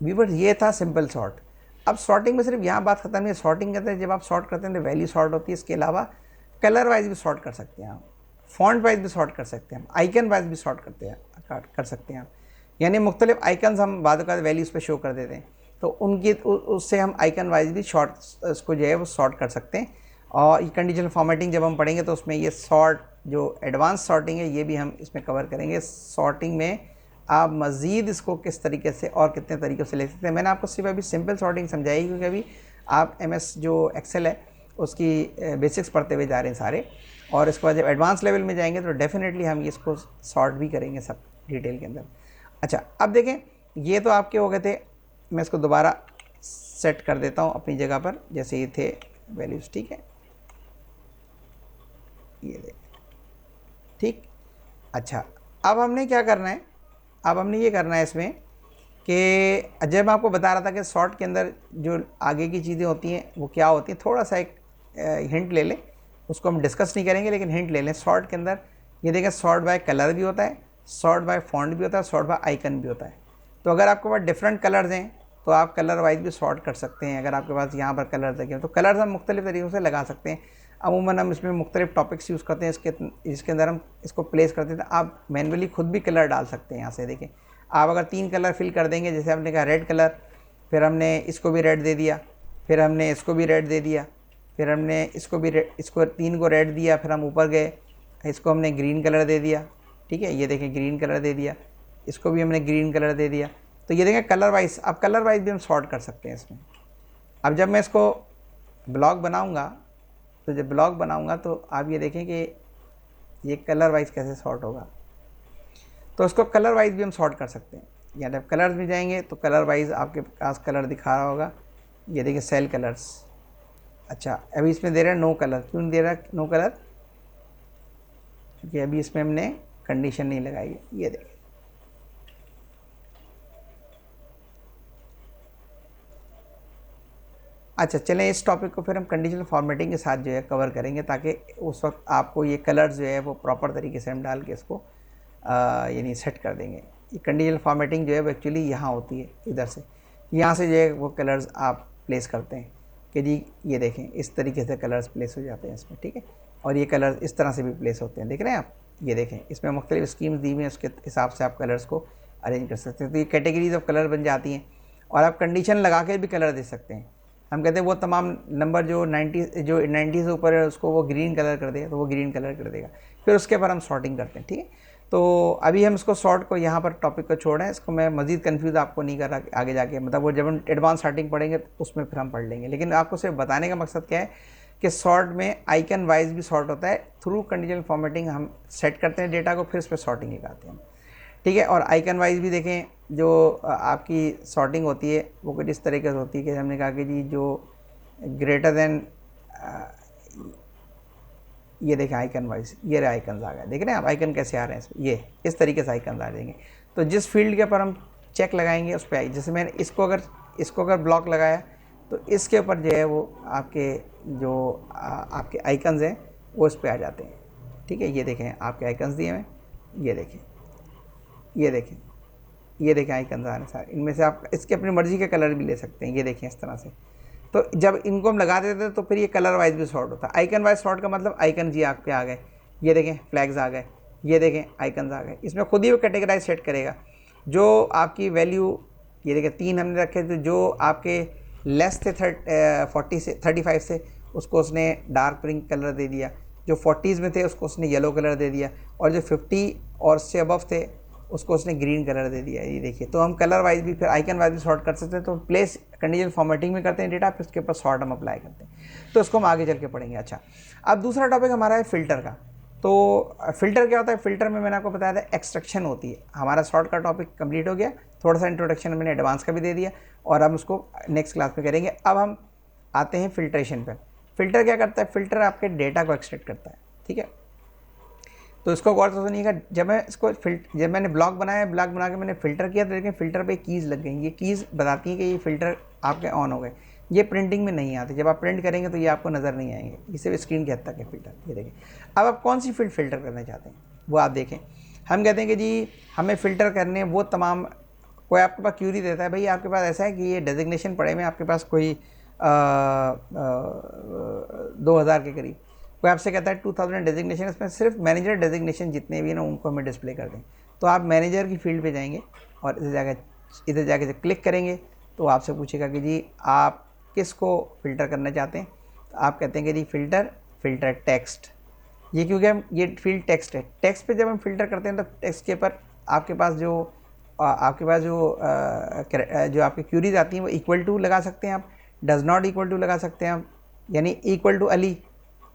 व्यूअर्स, ये था सिंपल सॉर्ट। अब सॉर्टिंग में सिर्फ यहाँ बात खत्म नहीं है। सॉर्टिंग कहते हैं जब आप सॉर्ट करते हैं तो वैल्यू सॉर्ट होती है, इसके अलावा कलर वाइज भी सॉर्ट कर सकते हैं आप, फॉन्ट वाइज भी सॉर्ट कर सकते हैं, आइकन वाइज भी सॉर्ट कर सकते हैं आप। यानी मुख्तलिफ आइकन्स हम बाद का वैल्यूज़ पे शो कर देते हैं, तो उनकी उससे हम आइकन वाइज भी शॉर्ट उसको जो है वो सॉर्ट कर सकते हैं। और ये कंडीशनल फॉर्मेटिंग जब हम पढ़ेंगे तो उसमें ये सॉर्ट जो एडवांस सॉर्टिंग है ये भी हम इसमें कवर करेंगे। सॉर्टिंग में आप मज़ीद इसको किस तरीके से और कितने तरीक़ों से ले सकते हैं। मैंने आपको सिर्फ अभी सिंपल सॉर्टिंग समझाई, क्योंकि अभी आप MS जो एक्सेल है उसकी बेसिक्स पढ़ते हुए जा रहे हैं सारे, और इसके बाद जब एडवांस लेवल में जाएंगे तो डेफिनेटली हम इसको सॉर्ट भी करेंगे सब डिटेल के अंदर। अच्छा, अब देखें ये तो आपके हो गए थे, मैं इसको दोबारा सेट कर देता हूँ अपनी जगह पर जैसे ये थे वैल्यूज़, ठीक है, ये देखें, ठीक। अच्छा, अब हमने क्या करना है, अब हमने ये करना है इसमें कि जब मैं आपको बता रहा था कि सॉर्ट के अंदर जो आगे की चीज़ें होती हैं वो क्या होती हैं, थोड़ा सा एक हिंट ले लें, उसको हम डिस्कस नहीं करेंगे लेकिन हिंट ले लें। सॉर्ट के अंदर ये देखें, सॉर्ट बाय कलर भी होता है, सॉर्ट बाय फॉन्ट भी होता है, सॉर्ट बाय आइकन भी होता है। तो अगर आपके पास डिफरेंट कलर्स हैं तो आप कलर वाइज भी सॉर्ट कर सकते हैं। अगर आपके पास यहाँ पर कलर लगे तो कलर्स हम मुख्तलिफ तरीक़ों से लगा सकते हैं। अमूमन हम इसमें मुख्तलिफ टॉपिक्स यूज़ करते हैं, इसके अंदर हम इसको प्लेस करते हैं। तो आप मैनुअली खुद भी कलर डाल सकते हैं। यहाँ से देखें, आप अगर 3 कलर फिल कर देंगे, जैसे हमने कहा रेड कलर, फिर हमने इसको भी रेड दे दिया, फिर हमने इसको भी रेड दे दिया, फिर हमने इसको भी इसको 3 को रेड दिया, फिर हम ऊपर गए, इसको हमने ग्रीन कलर दे दिया, ठीक है, ये देखें ग्रीन कलर दे दिया, इसको भी हमने ग्रीन कलर दे दिया। तो ये देखें कलर वाइज, अब कलर वाइज भी हम सॉर्ट कर सकते हैं इसमें। अब जब मैं इसको ब्लॉक बनाऊंगा, तो जब ब्लॉक बनाऊंगा तो आप ये देखें कि ये कलर वाइज कैसे सॉर्ट होगा। तो उसको कलर वाइज भी हम सॉर्ट कर सकते हैं। या जब कलर्स में जाएंगे तो कलर वाइज आपके पास कलर दिखा रहा होगा, ये देखिए सेल कलर्स। अच्छा, अभी इसमें दे रहा है नो कलर, क्यों नहीं दे रहा नो कलर? क्योंकि अभी इसमें हमने कंडीशन नहीं लगाई है। ये देखिए, अच्छा चलें, इस टॉपिक को फिर हम कंडीशनल फॉर्मेटिंग के साथ जो है कवर करेंगे, ताकि उस वक्त आपको ये कलर्स जो है वो प्रॉपर तरीके से हम डाल के इसको यानी सेट कर देंगे। ये कंडीशनल फॉर्मेटिंग जो है वो एक्चुअली यहाँ होती है, इधर से, यहाँ से जो है वो कलर्स आप प्लेस करते हैं कि जी ये देखें इस तरीके से कलर्स प्लेस हो जाते हैं इसमें, ठीक है। और ये कलर्स इस तरह से भी प्लेस होते हैं, देख रहे हैं आप, ये देखें इसमें मुख्तलिफ स्कीम्स दी हुई हैं, उसके हिसाब से आप कलर्स को अरेंज कर सकते हैं। तो ये कैटेगरीज ऑफ कलर बन जाती हैं, और आप कंडीशन लगा के भी कलर दे सकते हैं। हम कहते हैं वो तमाम नंबर जो 90 से ऊपर है उसको वो ग्रीन कलर कर देगा, तो वो ग्रीन कलर कर देगा। फिर उसके बाद हम सॉर्टिंग करते हैं, ठीक है। तो अभी हम इसको सॉर्ट को यहाँ पर टॉपिक को छोड़ रहे हैं, इसको मैं मज़ीद कंफ्यूज आपको नहीं कर रहा आगे जाके, मतलब वो जब हम एडवांस सॉर्टिंग पढ़ेंगे तो उसमें फिर हम पढ़ लेंगे। लेकिन आपको सिर्फ बताने का मकसद क्या है कि सॉर्ट में आइकन वाइज भी सॉर्ट होता है। थ्रू कंडीशनल फॉर्मेटिंग हम सेट करते हैं डेटा को, फिर उस पर सॉर्टिंग लगाते हैं, ठीक है। और आइकन वाइज भी देखें, जो आपकी सॉर्टिंग होती है वो कुछ इस तरीके से होती है कि हमने कहा कि जी जो ग्रेटर देन, ये देखें आइकन वाइज, ये रहे आइकन आ गए, देख रहे हैं आप आइकन कैसे आ रहे हैं इसमें, ये इस तरीके से आइकन आ जाएंगे। तो जिस फील्ड के ऊपर हम चेक लगाएंगे उस पर आई, जैसे मैंने इसको अगर ब्लॉक लगाया तो इसके ऊपर जो है वो आपके जो आपके आइकन्स हैं वो इस पर आ जाते हैं, ठीक है। ये देखें आपके आइकन्स दिए हुए, ये देखें, ये देखें, ये देखें आइकन्स आ रहे हैं सारे, इनमें से आप इसके अपनी मर्ज़ी के कलर भी ले सकते हैं, ये देखें इस तरह से। तो जब इनको हम लगा देते हैं तो फिर ये कलर वाइज भी सॉर्ट होता है। आइकन वाइज सॉर्ट का मतलब आइकन जी आपके आ गए, ये देखें फ्लैग्स आ गए, ये देखें आइकन्स आ गए, इसमें खुद ही वो कैटेगराइज सेट करेगा। जो आपकी वैल्यू, ये देखें 3 हमने रखे, तो जो आपके लेस थे 40 से 35 से उसको उसने डार्क पिंक कलर दे दिया, जो 40s में थे उसको उसने येलो कलर दे दिया, और जो 50 और से अबव थे उसको उसने ग्रीन कलर दे दिया। ये देखिए, तो हम कलर वाइज भी फिर आइकन वाइज भी सॉर्ट कर सकते हैं। तो प्लेस कंडीशनल फॉर्मेटिंग में करते हैं डेटा, फिर उसके ऊपर सॉर्ट हम अप्लाई करते हैं। तो उसको हम आगे चल के पढ़ेंगे। अच्छा, अब दूसरा टॉपिक हमारा है फ़िल्टर का। तो फ़िल्टर क्या होता है? फ़िल्टर में मैंने आपको बताया था एक्सट्रैक्शन होती है। हमारा सॉर्ट का टॉपिक कंप्लीट हो गया, थोड़ा सा इंट्रोडक्शन मैंने एडवांस का भी दे दिया, और हम उसको नेक्स्ट क्लास में करेंगे। अब हम आते हैं फ़िल्ट्रेशन पर। फ़िल्टर क्या करता है? फ़िल्टर आपके डेटा को एक्सट्रैक्ट करता है, ठीक है। तो इसको गौर से सुनिएगा, जब मैंने ब्लॉक बनाया, ब्लॉक बना के मैंने फ़िल्टर किया, तो देखें फ़िल्टर पे कीज़ लग गई। ये कीज़ बताती हैं कि ये फ़िल्टर आपके ऑन हो गए। ये प्रिंटिंग में नहीं आते, जब आप प्रिंट करेंगे तो ये आपको नज़र नहीं आएंगे, ये सिर्फ स्क्रीन के हद तक है फ़िल्टर। ये देखें, अब आप कौन सी फील्ड फ़िल्टर करना चाहते हैं वो आप देखें। हम कहते हैं कि जी हमें फ़िल्टर करने वो तमाम, कोई आपके पास क्यूरी देता है, भाई आपके पास ऐसा है कि ये डेजिग्नेशन पड़े में आपके पास कोई 2000 के करीब, कोई आपसे कहता है 2000 डेजिग्नेशन, इसमें सिर्फ मैनेजर डेजिग्नेशन जितने भी हैं ना उनको हमें डिस्प्ले कर दें। तो आप मैनेजर की फील्ड पे जाएंगे और इधर जाके जब क्लिक करेंगे तो आपसे पूछेगा कि जी आप किसको फ़िल्टर करना चाहते हैं। तो आप कहते हैं कि जी फ़िल्टर टेक्स्ट। ये क्योंकि हम ये फील्ड टेक्स्ट है, टेक्स्ट पे जब हम फ़िल्टर करते हैं तो टेक्स्ट के ऊपर आपके पास जो आपकी क्यूरीज आती हैं वो इक्वल टू लगा सकते हैं आप, डज़ नॉट इक्वल टू लगा सकते हैं आप, यानी equal to Ali,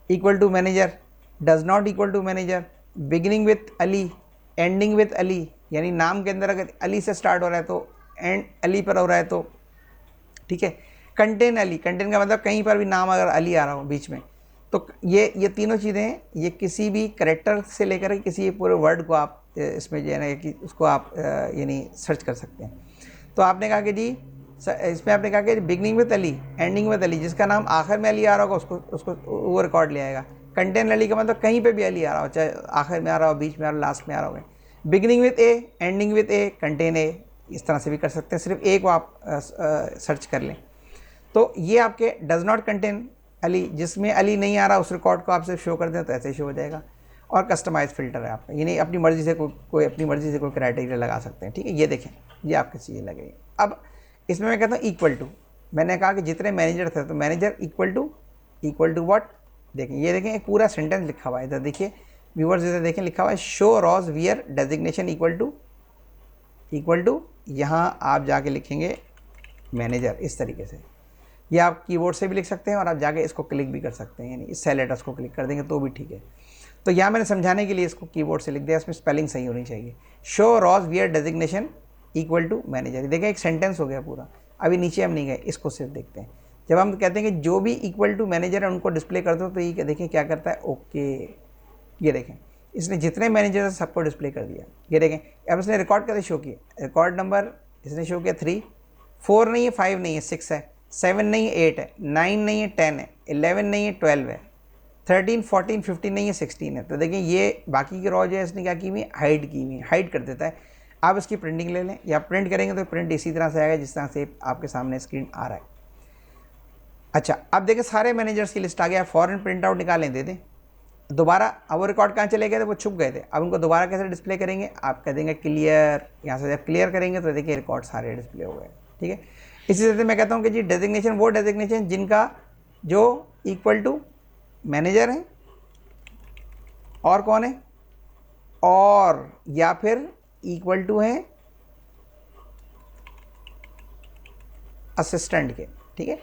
equal to manager, does not equal to manager, beginning with Ali, ending with Ali, यानी नाम के अंदर अगर अली से स्टार्ट हो रहा है तो एंड अली पर हो रहा है तो ठीक है। कंटेन अली, कंटेन का मतलब कहीं पर भी नाम अगर अली आ रहा हो बीच में, तो ये तीनों चीज़ें हैं, ये किसी भी करेक्टर से लेकर किसी पूरे वर्ड को आप इसमें जो है ना कि उसको आप यानी सर्च कर सकते हैं। तो आपने कहा कि जी इसमें आपने कहा कि beginning with Ali, ending with Ali, जिसका नाम आखिर में अली आ रहा होगा उसको वो रिकॉर्ड ले आएगा। कंटेन अली का मतलब कहीं पे भी अली आ रहा हो, चाहे आखिर में आ रहा हो, बीच में आ रहा हो, लास्ट में आ रहा हो। Beginning with A, ending with A, contain a, इस तरह से भी कर सकते हैं, सिर्फ ए को आप सर्च कर लें। तो ये आपके डज़ नॉट कंटेन अली, जिसमें अली नहीं आ रहा उस रिकॉर्ड को आप सिर्फ शो कर दें तो ऐसे ही शो हो जाएगा। और कस्टमाइज फिल्टर है आपका, यानी अपनी मर्ज़ी से कोई अपनी मर्ज़ी से कोई क्राइटेरिया लगा सकते हैं, ठीक है। ये देखें, ये आपकी चीज़ें लगेगी। अब इसमें मैं कहता हूँ इक्वल टू, मैंने कहा कि जितने मैनेजर थे तो मैनेजर इक्वल टू व्हाट, देखें, ये देखें एक पूरा सेंटेंस लिखा हुआ है इधर, देखिए व्यूअर्स इधर देखें, लिखा हुआ है show rows where designation equal to, यहाँ आप जाके लिखेंगे मैनेजर, इस तरीके से। ये आप कीबोर्ड से भी लिख सकते हैं और आप जाके इसको क्लिक भी कर सकते हैं, यानी इस सेल लेटर्स को क्लिक कर देंगे तो भी ठीक है। तो यहाँ मैंने समझाने के लिए इसको कीबोर्ड से लिख दिया, इसमें स्पेलिंग सही होनी चाहिए। Show rows where designation equal to manager, देखें एक सेंटेंस हो गया पूरा। अभी नीचे हम नहीं गए, इसको सिर्फ देखते हैं। जब हम कहते हैं कि जो भी इक्वल टू मैनेजर है उनको डिस्प्ले कर दो, तो ये देखें क्या करता है, ओके, ये देखें इसने जितने मैनेजर है सबको डिस्प्ले कर दिया। ये देखें अब इसने रिकॉर्ड कैसे शो किया, रिकॉर्ड नंबर इसने शो किया 3, 4 नहीं है, 5 नहीं है, 6 है, 7 नहीं है, 8 है, 9 नहीं है, 10 है, 11 नहीं है, 12 है, 13, 14, 15 नहीं है, 16 है। तो देखिए ये बाकी की रॉ जो है इसने क्या की हुई, हाइड की हुई, हाइड कर देता है। आप इसकी प्रिंटिंग ले लें या प्रिंट करेंगे तो प्रिंट इसी तरह से आएगा जिस तरह से आपके सामने स्क्रीन आ रहा है। अच्छा, अब देखिए सारे मैनेजर्स की लिस्ट आ गया, फॉरन प्रिंट आउट निकालें, दे दें दोबारा। अब वो रिकॉर्ड कहाँ चले गए थे, वो छुप गए थे, अब उनको दोबारा कैसे डिस्प्ले करेंगे, आप कह देंगे क्लियर, यहाँ से जब क्लियर करेंगे तो देखिए रिकॉर्ड सारे डिस्प्ले हो गए, ठीक है। इसी तरह से मैं कहता हूँ कि जी डेजिग्नेशन वो डेजिग्नेशन जिनका जो इक्वल टू मैनेजर है और कौन है, और या फिर इक्वल टू है असिस्टेंट के, ठीक है।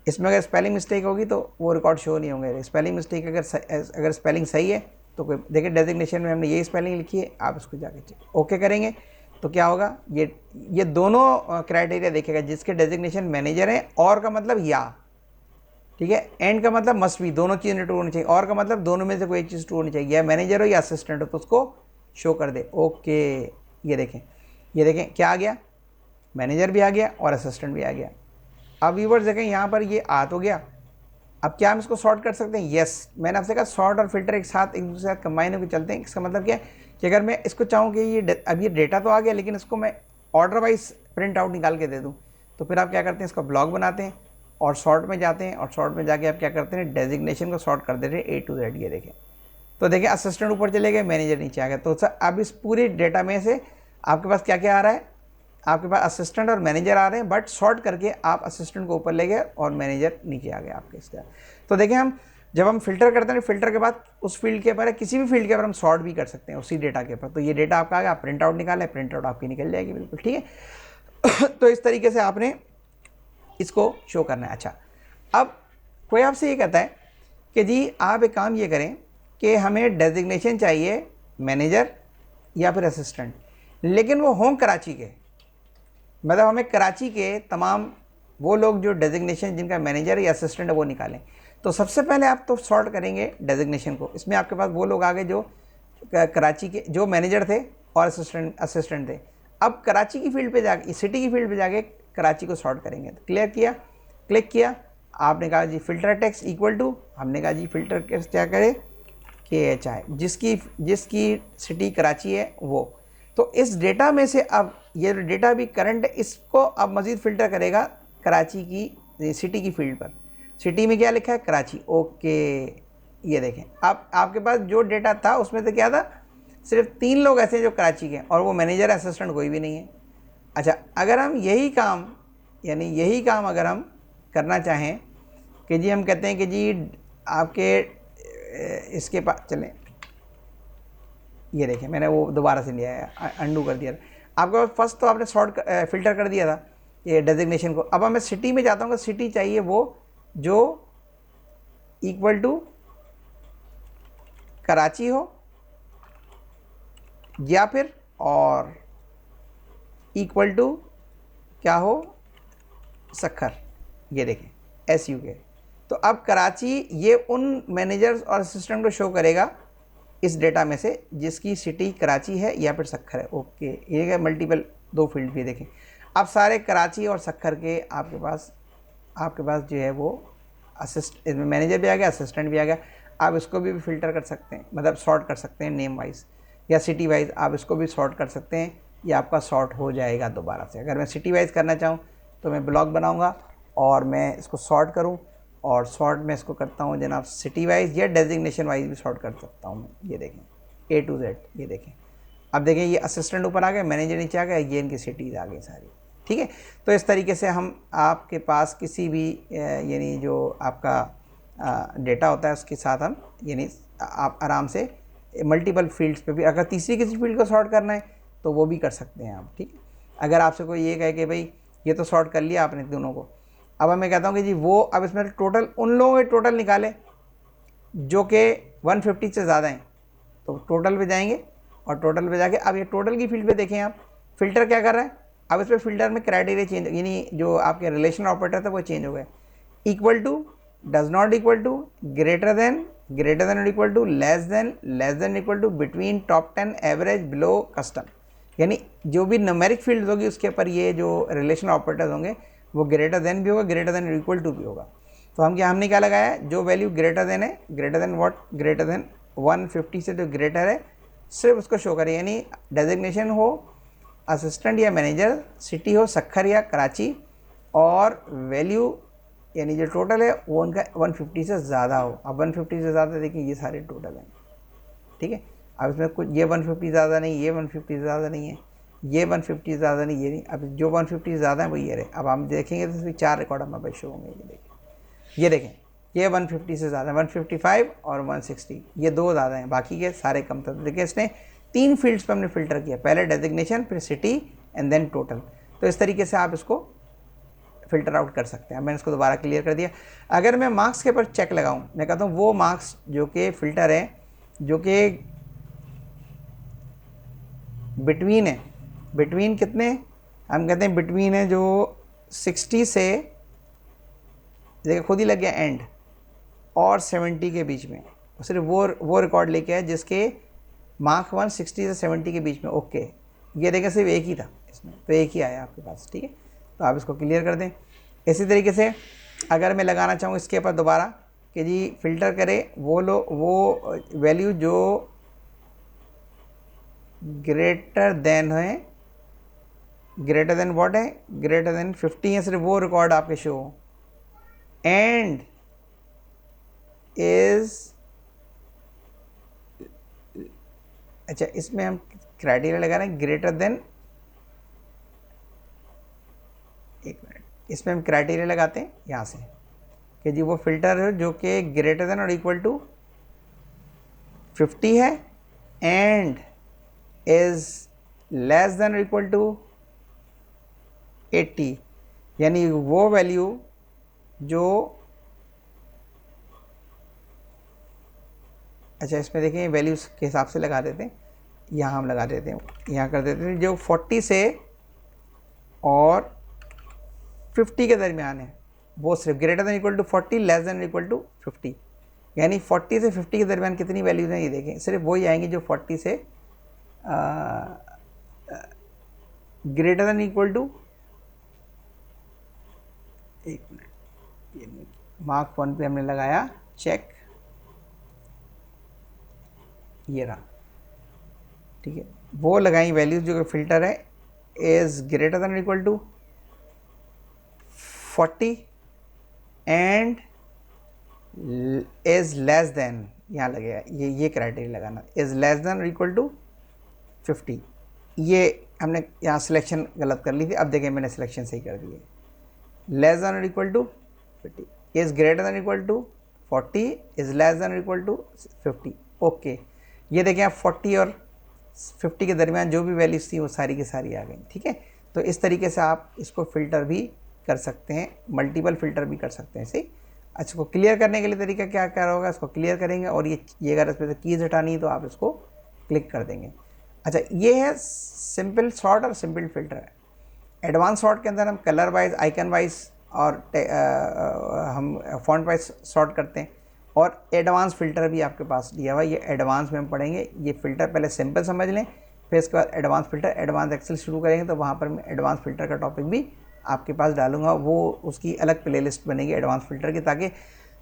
इसमें अगर स्पेलिंग मिस्टेक होगी तो वो रिकॉर्ड शो नहीं होंगे। स्पेलिंग मिस्टेक अगर स्पेलिंग सही है तो कोई, देखिए डेजिग्नेशन में हमने यही स्पेलिंग लिखी है, आप इसको जाके ओके करेंगे तो क्या होगा, ये दोनों क्राइटेरिया देखेगा, जिसके डेजिग्नेशन मैनेजर है, और का मतलब या, ठीक है, एंड का मतलब मस्ट भी, दोनों चीज़ें ट्रू होनी चाहिए, और का मतलब दोनों में से कोई एक चीज़ ट्रू होनी चाहिए, या मैनेजर हो या असिस्टेंट हो तो उसको शो कर दे, ओके। ये देखें क्या आ गया, मैनेजर भी आ गया और असिस्टेंट भी आ गया। अब व्यूअर्स देखें यहाँ पर ये आ तो गया, अब क्या हम इसको सॉर्ट कर सकते हैं, यस। मैंने आपसे कहा सॉर्ट और फिल्टर एक साथ एक दूसरे के साथ कंबाइन होकर चलते हैं। इसका मतलब क्या है कि अगर मैं इसको चाहूँ कि अब ये डेटा तो आ गया, लेकिन इसको मैं ऑर्डर वाइज प्रिंट आउट निकाल के दे दूँ, तो फिर आप क्या करते हैं, इसका ब्लॉक बनाते हैं और सॉर्ट में जाते हैं, और सॉर्ट में जाके आप क्या करते हैं, डेजिग्नेशन को सॉर्ट कर देते हैं A to Z। ये देखें, तो देखिए असिस्टेंट ऊपर चले गए, मैनेजर नीचे आ गया। तो अब इस पूरे डेटा में से आपके पास क्या क्या आ रहा है, आपके पास असिस्टेंट और मैनेजर आ रहे हैं, बट सॉर्ट करके आप असिस्टेंट को ऊपर ले गए और मैनेजर नीचे आ गए आपके इसका। तो देखिए हम जब हम फिल्टर करते हैं, फिल्टर के बाद उस फील्ड के ऊपर, किसी भी फील्ड के ऊपर हम सॉर्ट भी कर सकते हैं उसी डेटा के ऊपर। तो ये डेटा आपका आ गया, आप प्रिंट आउट निकालें, प्रिंट आउट आपकी निकल जाएगी बिल्कुल, ठीक है। तो इस तरीके से आपने इसको शो करना है। अच्छा, अब कोई आपसे ये कहता है कि जी आप एक काम ये करें कि हमें डेजिग्नेशन चाहिए मैनेजर या फिर असिस्टेंट, लेकिन वो हों कराची के, मतलब हमें कराची के तमाम वो लोग जो डेजिग्नेशन जिनका मैनेजर या असिस्टेंट है वो निकालें। तो सबसे पहले आप तो सॉर्ट करेंगे डेजिग्नेशन को। इसमें आपके पास वो लोग आ गए जो कराची के जो मैनेजर थे और असिस्टेंट थे। अब कराची की फील्ड पे जाके, सिटी की फील्ड पे जाके कराची को सॉर्ट करेंगे। तो क्लियर किया, क्लिक किया, आपने कहा जी फिल्टर टेक्स्ट इक्वल टू, हमने कहा जी फिल्टर टेक्स्ट क्या करे, KHI, जिसकी सिटी कराची है वो। तो इस डेटा में से अब ये डेटा भी करंट है, इसको अब मज़ीद फ़िल्टर करेगा कराची की सिटी की फील्ड पर। सिटी में क्या लिखा है, कराची, ओके। ये देखें, अब आपके पास जो डेटा था उसमें तो क्या था, सिर्फ 3 लोग ऐसे जो कराची के, और वो मैनेजर असिस्टेंट कोई भी नहीं है। अच्छा, अगर हम यही काम अगर हम करना चाहें कि जी हम कहते हैं कि जी आपके इसके पास चलें, ये देखें मैंने वो दोबारा से लिया है, अंडू कर दिया। आपके पास फर्स्ट तो आपने सॉर्ट फिल्टर कर दिया था, ये डेजिग्नेशन को। अब मैं सिटी में जाता हूँ, सिटी चाहिए वो जो इक्वल टू कराची हो या फिर और इक्वल टू क्या हो, सक्खर। ये देखें SU के। तो अब कराची ये उन मैनेजर्स और असिस्टेंट को शो करेगा इस डेटा में से जिसकी सिटी कराची है या फिर सक्खर है। ओके, ये क्या मल्टीपल 2 फील्ड भी देखें। अब सारे कराची और सक्खर के आपके पास जो है वो इसमें मैनेजर भी आ गया, असिस्टेंट भी आ गया। आप इसको भी फिल्टर कर सकते हैं, मतलब सॉर्ट कर सकते हैं नेम वाइज या सिटी वाइज, आप इसको भी सॉर्ट कर सकते हैं। ये आपका सॉर्ट हो जाएगा दोबारा से। अगर मैं सिटी वाइज करना चाहूँ तो मैं ब्लॉक बनाऊँगा और मैं इसको सॉर्ट करूँ, और सॉर्ट में इसको करता हूँ जनाब सिटी वाइज या डेजिग्नेशन वाइज भी सॉर्ट कर सकता हूँ मैं। ये देखें A to Z, ये देखें। अब देखें ये असिस्टेंट ऊपर आ गया, मैनेजर नीचे आ गया, ये इनकी सिटीज़ आ गई सारी। ठीक है, तो इस तरीके से हम आपके पास किसी भी यानी जो आपका डेटा होता है उसके साथ हम यानी आप आराम से मल्टीपल फील्ड्स पे भी, अगर तीसरी किसी फील्ड को सॉर्ट करना है तो वो भी कर सकते हैं आप। ठीक है, अगर आपसे कोई ये कहे कि भाई ये तो सॉर्ट कर लिया आपने दोनों को, अब मैं कहता हूँ कि जी वो अब इसमें टोटल उन लोगों के टोटल निकाले जो कि 150 से ज़्यादा हैं, तो टोटल पे जाएंगे और टोटल पे जाके अब ये टोटल की फील्ड पे देखें आप फ़िल्टर क्या कर रहा है। अब इस पर फिल्टर में क्राइटेरिया चेंज, यानी जो आपके रिलेशन ऑपरेटर था वो चेंज हो गए। Equal to, does not equal to, greater than और equal to, less than equal to, between, top 10, average, below, custom. यानी जो भी न्यूमेरिक फील्ड होगी उसके ऊपर ये जो रिलेशन ऑपरेटर्स होंगे वो ग्रेटर देन भी होगा, ग्रेटर देन और इक्वल टू भी होगा। तो हमने क्या लगाया है, जो वैल्यू ग्रेटर देन है, greater than what, greater than 150 से जो ग्रेटर है सिर्फ उसको शो करें। यानी डेजिग्नेशन हो असिस्टेंट या मैनेजर, सिटी हो सक्खर या कराची, और वैल्यू यानी जो टोटल है वो उनका 150 से ज़्यादा हो। अब 150 से ज़्यादा देखिए ये सारे टोटल हैं। ठीक है, अब इसमें कुछ ये 150 ज़्यादा नहीं, ये 150 ज़्यादा नहीं है, ये 150 ज़्यादा नहीं, ये नहीं। अब जो 150 ज़्यादा है वो ये रहे। अब हम देखेंगे तो इसमें 4 रिकॉर्ड हमारे पास शो होंगे। ये देखें ये 150 से ज़्यादा, 155 और 160, ये 2 ज़्यादा हैं, बाकी के सारे कम थे। देखिए इसने 3 फील्ड्स पर हमने फ़िल्टर किया, पहले डेजिग्नेशन, फिर सिटी एंड देन टोटल। तो इस तरीके से आप इसको फ़िल्टर आउट कर सकते हैं। मैंने इसको दोबारा क्लियर कर दिया। अगर मैं मार्क्स के ऊपर चेक लगाऊं, मैं कहता हूं वो मार्क्स जो कि फ़िल्टर है जो कि बिटवीन है, बिटवीन कितने, हम कहते हैं बिटवीन है जो 60 से, देखिए खुद ही लग गया एंड, और 70 के बीच में, सिर्फ वो रिकॉर्ड लेके आए जिसके मार्क 160 से 70 के बीच में। ओके, ये देखें सिर्फ एक ही था इसमें, तो एक ही आया आपके पास। ठीक है, तो आप इसको क्लियर कर दें। इसी तरीके से अगर मैं लगाना चाहूँ इसके ऊपर दोबारा कि जी फ़िल्टर करें वो वैल्यू जो ग्रेटर देन है, ग्रेटर देन व्हाट है, ग्रेटर देन 50 है, सिर्फ वो रिकॉर्ड आपके शो हो, एंड इज़, अच्छा इसमें हम क्राइटेरिया लगा रहे हैं ग्रेटर देन, एक मिनट, इसमें हम क्राइटेरिया लगाते हैं यहाँ से कि जी वो फ़िल्टर है जो कि ग्रेटर देन और इक्वल टू 50 है, एंड इज़ लेस देन और इक्वल टू 80, यानी वो वैल्यू जो, अच्छा इसमें देखें वैल्यूज़ के हिसाब से लगा देते हैं, यहाँ हम लगा देते हैं, यहाँ कर देते हैं जो 40 से और 50 के दरमियान है वो सिर्फ greater than equal to 40, less than equal to 50। यानी 40 से 50 के दरमियान कितनी वैल्यूज़ हैं ये देखें, सिर्फ वही आएंगी जो 40 से ग्रेटर देन इक्वल टू, एक मिनट, ये मार्क 1 पे हमने लगाया चेक, ये रहा। ठीक है, वो लगाई वैल्यूज जो कि फ़िल्टर है is greater than equal to 40 and is less than, यहाँ लगेगा ये क्राइटेरिया लगाना, is less than equal to 50। ये हमने यहाँ सिलेक्शन गलत कर ली थी, अब देखें मैंने सिलेक्शन सही कर दी है। Less than equal to 50, is greater than equal to 40, is less than equal to 50। Okay, ये देखें आप 40 और 50 के दरमियान जो भी वैल्यूज़ थी वो सारी की सारी आ गई। ठीक है, तो इस तरीके से आप इसको फ़िल्टर भी कर सकते हैं, मल्टीपल फ़िल्टर भी कर सकते हैं इसे। अच्छा, इसको क्लियर करने के लिए तरीका क्या क्या होगा, इसको क्लियर करेंगे और ये अगर इसमें से कीज़ हटानी है तो आप इसको क्लिक कर देंगे। अच्छा, ये है सिंपल सॉर्ट और सिंपल फ़िल्टर। एडवांस सॉर्ट के अंदर हम कलर वाइज, आइकन वाइज और हम फॉन्ट वाइज सॉर्ट करते हैं। और एडवांस फ़िल्टर भी आपके पास दिया हुआ है, ये एडवांस में हम पढ़ेंगे। ये फ़िल्टर पहले सिंपल समझ लें, फिर इसके बाद एडवांस फ़िल्टर, एडवांस एक्सेल शुरू करेंगे तो वहाँ पर मैं एडवांस फ़िल्टर का टॉपिक भी आपके पास डालूंगा। वो उसकी अलग प्लेलिस्ट बनेगी एडवांस फ़िल्टर की, ताकि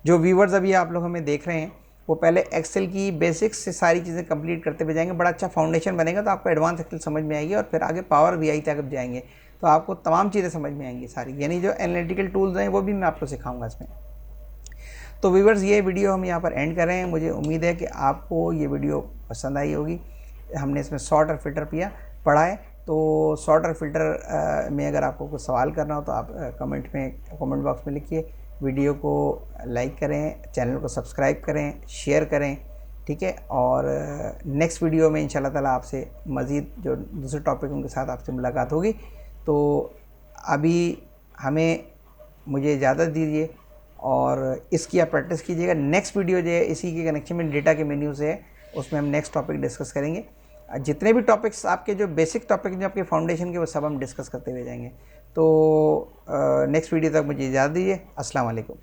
जो व्यूवर्स अभी आप लोग हमें देख रहे हैं वो पहले एक्सेल की बेसिक्स से सारी चीज़ें कंप्लीट करते हुए जाएंगे। बड़ा अच्छा फाउंडेशन बनेगा तो आपको एडवांस एक्सेल समझ में आएगी और फिर आगे पावर बीआई तक जाएंगे तो आपको तमाम चीज़ें समझ में आएंगी सारी, यानी जो एनालिटिकल टूल्स हैं वो भी मैं आपको सिखाऊंगा इसमें। तो व्यूवर्स, ये वीडियो हम यहाँ पर एंड कर रहे हैं। मुझे उम्मीद है कि आपको ये वीडियो पसंद आई होगी। हमने इसमें सॉर्ट और फ़िल्टर पढ़ा है। तो सॉर्ट और फ़िल्टर में अगर आपको कुछ सवाल करना हो तो आप कमेंट बॉक्स में लिखिए। वीडियो को लाइक करें, चैनल को सब्सक्राइब करें, शेयर करें, ठीक है। और नेक्स्ट वीडियो में इंशाल्लाह ताला आपसे मज़ीद जो दूसरे टॉपिक उनके साथ आपसे मुलाकात होगी। तो अभी मुझे इजाज़त दीजिए और इसकी आप प्रैक्टिस कीजिएगा। नेक्स्ट वीडियो जो है इसी के कनेक्शन में डेटा के मेन्यू से है, उसमें हम नेक्स्ट टॉपिक डिस्कस करेंगे। जितने भी टॉपिक्स आपके जो बेसिक टॉपिक जो आपके फाउंडेशन के, वो सब हम डिस्कस करते हुए जाएंगे। तो नेक्स्ट वीडियो तक मुझे इजाज़त दीजिए। अस्सलाम वालेकुम।